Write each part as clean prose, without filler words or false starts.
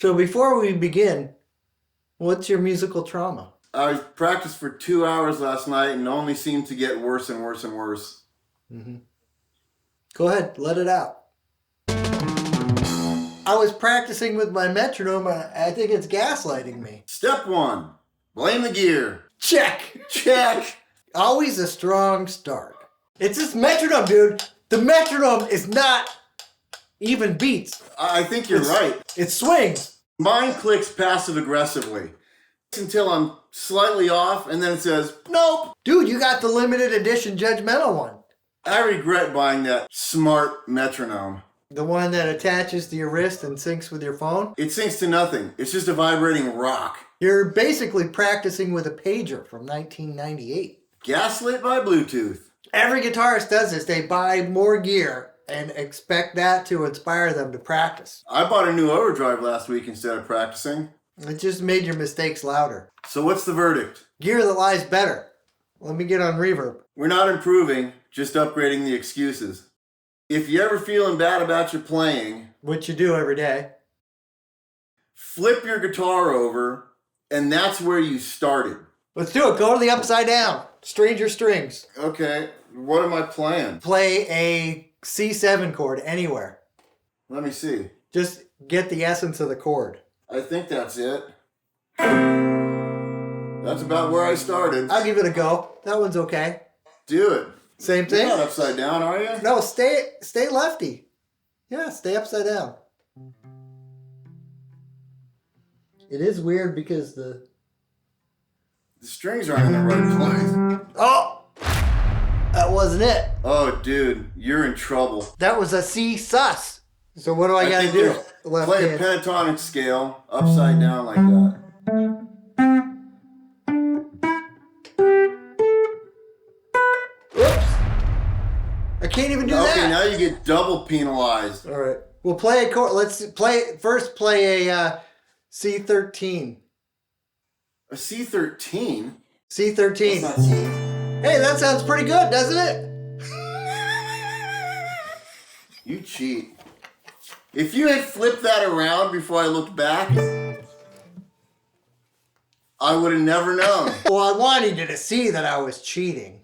So before we begin, what's your musical trauma? I practiced for 2 hours last night and only seemed to get worse and worse and worse. Mm-hmm. Go ahead, let it out. I was practicing with my metronome. I think it's gaslighting me. Step 1, blame the gear. Check. Check. Always a strong start. It's this metronome, dude. The metronome is not even beats. I think you're right. It swings. Mine clicks passive aggressively until I'm slightly off, and then it says, nope. Dude, you got the limited edition judgmental one. I regret buying that smart metronome. The one that attaches to your wrist and syncs with your phone? It syncs to nothing. It's just a vibrating rock. You're basically practicing with a pager from 1998. Gaslit by Bluetooth. Every guitarist does this. They buy more gear and expect that to inspire them to practice. I bought a new overdrive last week instead of practicing. It just made your mistakes louder. So what's the verdict? Gear that lies better. Let me get on reverb. We're not improving, just upgrading the excuses. If you're ever feeling bad about your playing, Which you do every day. flip your guitar over, and that's where you started. Let's do it. Go to the upside down. Stranger strings. Okay, what am I playing? Play a C7 chord anywhere. Let me see. Just get the essence of the chord. I think that's it. That's about where I started. I'll give it a go. That one's okay. Do it. Same You're thing? not upside down, are you? No, stay lefty. Yeah, stay upside down. It is weird because the strings aren't in the right place. Oh! That wasn't it. Oh, dude, you're in trouble. That was a C sus. So what do I gotta think do? there's- Left Play a hand. pentatonic scale upside down like that. Oops. I can't even do Okay, that. now you get double penalized. All right. We'll play a chord. Let's play a C13. A C13? C13. That's not C. Hey, that sounds pretty good, doesn't it? You cheat. If you had flipped that around before I looked back, I would have never known. Well, I wanted you to see that I was cheating.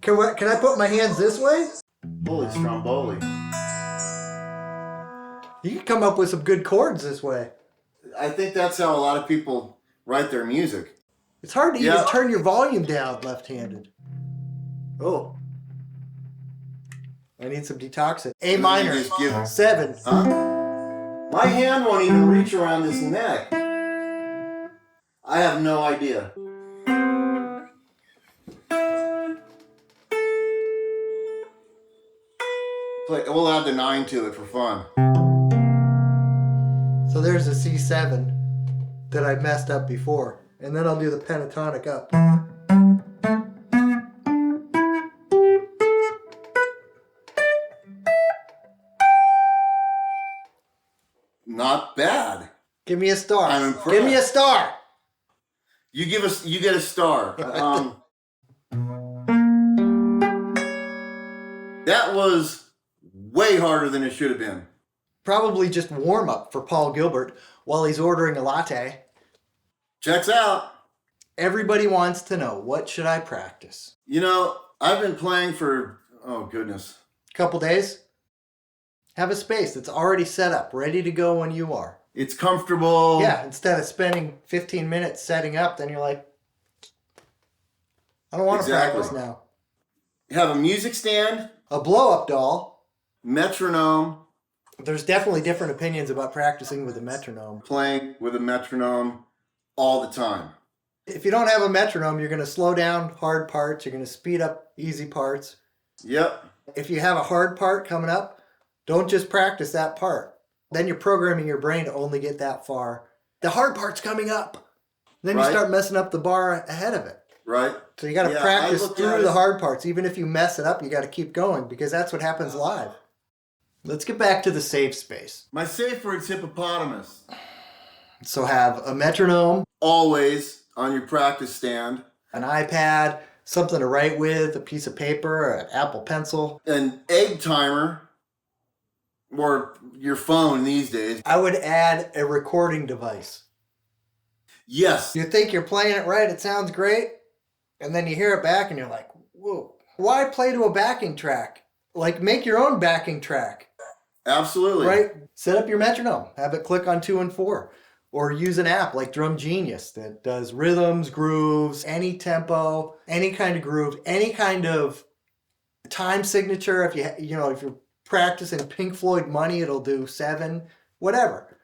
Can I put my hands this way? Holy stromboli. You can come up with some good chords this way. I think that's how a lot of people write their music. It's hard to even turn your volume down left-handed. Oh. I need some detoxing. A minor. Just give 7. Huh? My hand won't even reach around this neck. I have no idea. We'll add the 9 to it for fun. So there's a C7 that I messed up before. And then I'll do the pentatonic up. Not bad. Give me a star. I'm impressed. Give me a star. You get a star. That was way harder than it should have been. Probably just warm up for Paul Gilbert while he's ordering a latte. Checks out. Everybody wants to know, what should I practice? You know, I've been playing for, oh goodness. Couple days? Have a space that's already set up, ready to go when you are. It's comfortable. Yeah, instead of spending 15 minutes setting up, then you're like, I don't want to practice now. Have a music stand. A blow-up doll. Metronome. There's definitely different opinions about practicing with a metronome. Playing with a metronome all the time. If you don't have a metronome, you're going to slow down hard parts. You're going to speed up easy parts. Yep. If you have a hard part coming up, don't just practice that part. Then you're programming your brain to only get that far. The hard part's coming up. Then you start messing up the bar ahead of it. Right. So you got to practice through the hard parts. Even if you mess it up, you got to keep going because that's what happens live. Let's get back to the safe space. My safe word's hippopotamus. So have a metronome. Always on your practice stand. An iPad, something to write with, a piece of paper, an Apple Pencil. An egg timer. Or your phone these days. I would add a recording device. Yes. You think you're playing it right, it sounds great, and then you hear it back and you're like, whoa. Why play to a backing track? Like, make your own backing track. Absolutely. Right? Set up your metronome. Have it click on 2 and 4. Or use an app like Drum Genius that does rhythms, grooves, any tempo, any kind of groove, any kind of time signature. If if you're practicing Pink Floyd Money, it'll do 7, whatever.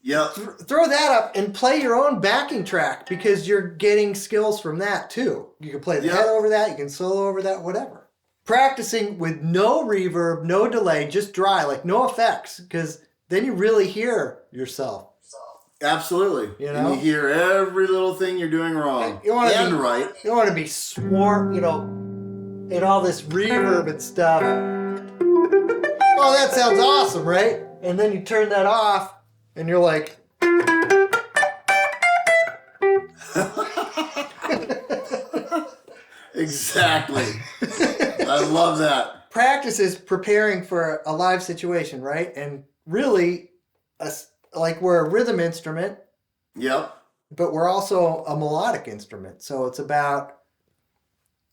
Yep. Throw that up and play your own backing track because you're getting skills from that too. You can play the head over that, you can solo over that, whatever. Practicing with no reverb, no delay, just dry, like no effects, because then you really hear yourself. Absolutely. You know? And you hear every little thing you're doing wrong and right. You don't want to be swarmed, in all this reverb and stuff. Oh, that sounds awesome, right? And then you turn that off and you're like... Exactly. I love that. Practice is preparing for a live situation, right? And really, we're a rhythm instrument. Yep. But we're also a melodic instrument. So it's about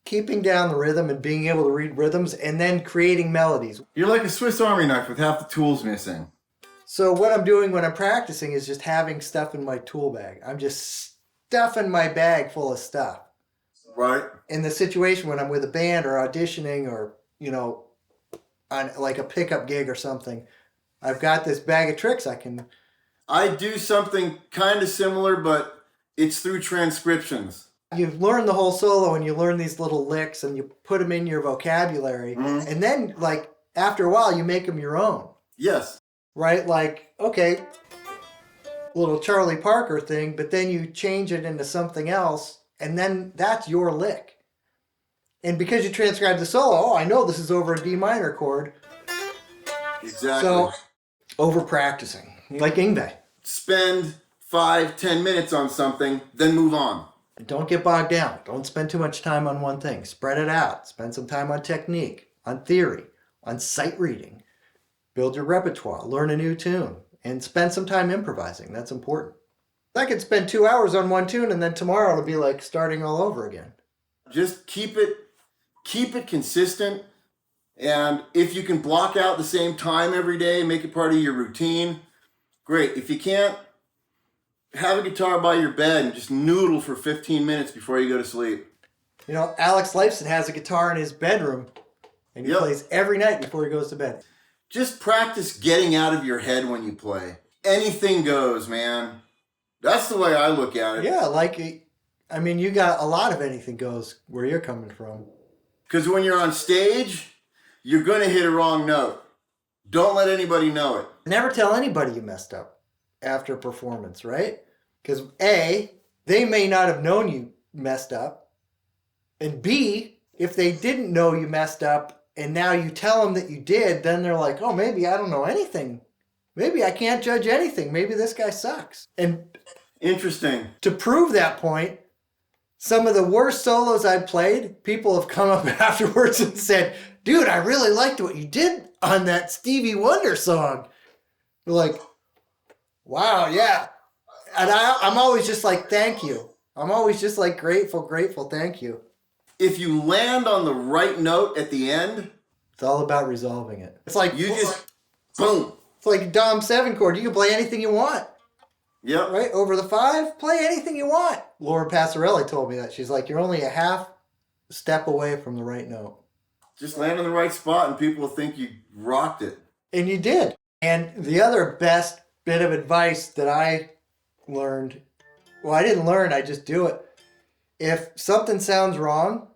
keeping down the rhythm and being able to read rhythms and then creating melodies. You're like a Swiss Army knife with half the tools missing. So what I'm doing when I'm practicing is just having stuff in my tool bag. I'm just stuffing my bag full of stuff. Right. In the situation when I'm with a band or auditioning or, on like a pickup gig or something, I've got this bag of tricks I do something kind of similar, but it's through transcriptions. You learn the whole solo and you learn these little licks and you put them in your vocabulary. Mm-hmm. And then, after a while, you make them your own. Yes. Right? Like, okay, little Charlie Parker thing, but then you change it into something else, and then that's your lick. And because you transcribe the solo, I know this is over a D minor chord. Exactly. So, over practicing, like Yngwie. Spend 5-10 minutes on something, then move on. Don't get bogged down. Don't spend too much time on one thing. Spread it out. Spend some time on technique, on theory, on sight reading. Build your repertoire. Learn a new tune. And spend some time improvising. That's important. I could spend 2 hours on one tune and then tomorrow it'll be like starting all over again. Just keep it consistent. And if you can block out the same time every day, make it part of your routine, great. If you can't, have a guitar by your bed and just noodle for 15 minutes before you go to sleep. Alex Lifeson has a guitar in his bedroom and he plays every night before he goes to bed. Just practice getting out of your head when you play. Anything goes, man. That's the way I look at it. Yeah, you got a lot of anything goes where you're coming from. Because when you're on stage, you're going to hit a wrong note. Don't let anybody know it. Never tell anybody you messed up after a performance, right? Because A, they may not have known you messed up. And B, if they didn't know you messed up and now you tell them that you did, then they're like, oh, maybe I don't know anything. Maybe I can't judge anything. Maybe this guy sucks. And interesting. To prove that point, some of the worst solos I played, people have come up afterwards and said, dude, I really liked what you did on that Stevie Wonder song. They're like, wow, yeah. And I'm always just like, thank you. I'm always just like grateful, thank you. If you land on the right note at the end, it's all about resolving it. It's like boom. It's like a Dom 7 chord. You can play anything you want. Yep. Right? Over the 5, play anything you want. Laura Passarelli told me that. She's like, you're only a half step away from the right note. Just land in the right spot and people will think you rocked it. And you did. And the other best bit of advice that I learned, I didn't learn, I just do it. If something sounds wrong,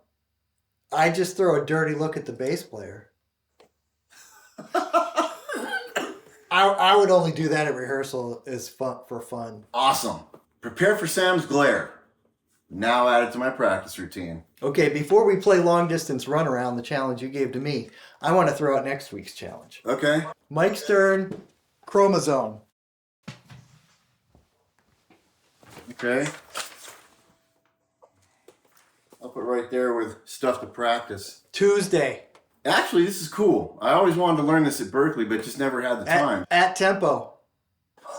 I just throw a dirty look at the bass player. I would only do that at rehearsal for fun. Awesome. Prepare for Sam's glare. Now add it to my practice routine. Okay, before we play long distance Runaround, the challenge you gave to me, I want to throw out next week's challenge. Okay. Mike Stern, Chromosome. Okay. I'll put right there with stuff to practice. Tuesday. Actually, this is cool. I always wanted to learn this at Berkeley, but just never had the time. At tempo.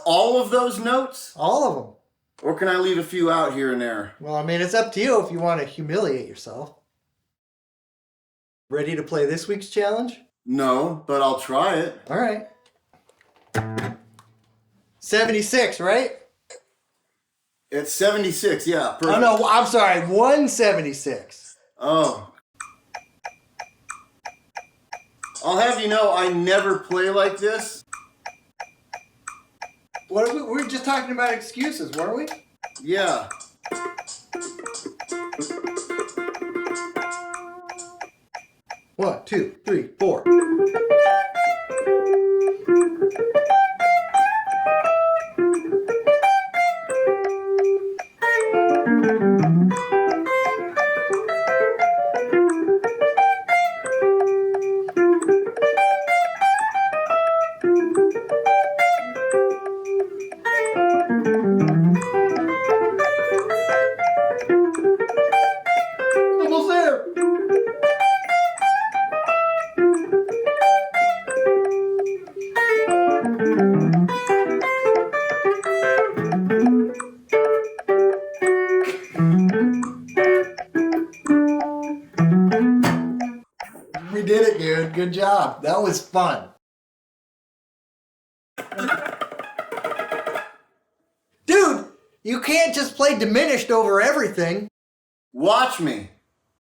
All of those notes? All of them. Or can I leave a few out here and there? Well, I mean, it's up to you if you want to humiliate yourself. Ready to play this week's challenge? No, but I'll try it. All right. 76, right? It's 76, yeah. Perfect. Oh, no, I'm sorry. 176. Oh. I'll have you know, I never play like this. What are we were just talking about excuses, weren't we? Yeah. One, two, three, four. Almost there. We did it, dude. Good job. That was fun. Dude, you can't just play diminished over everything. Watch me.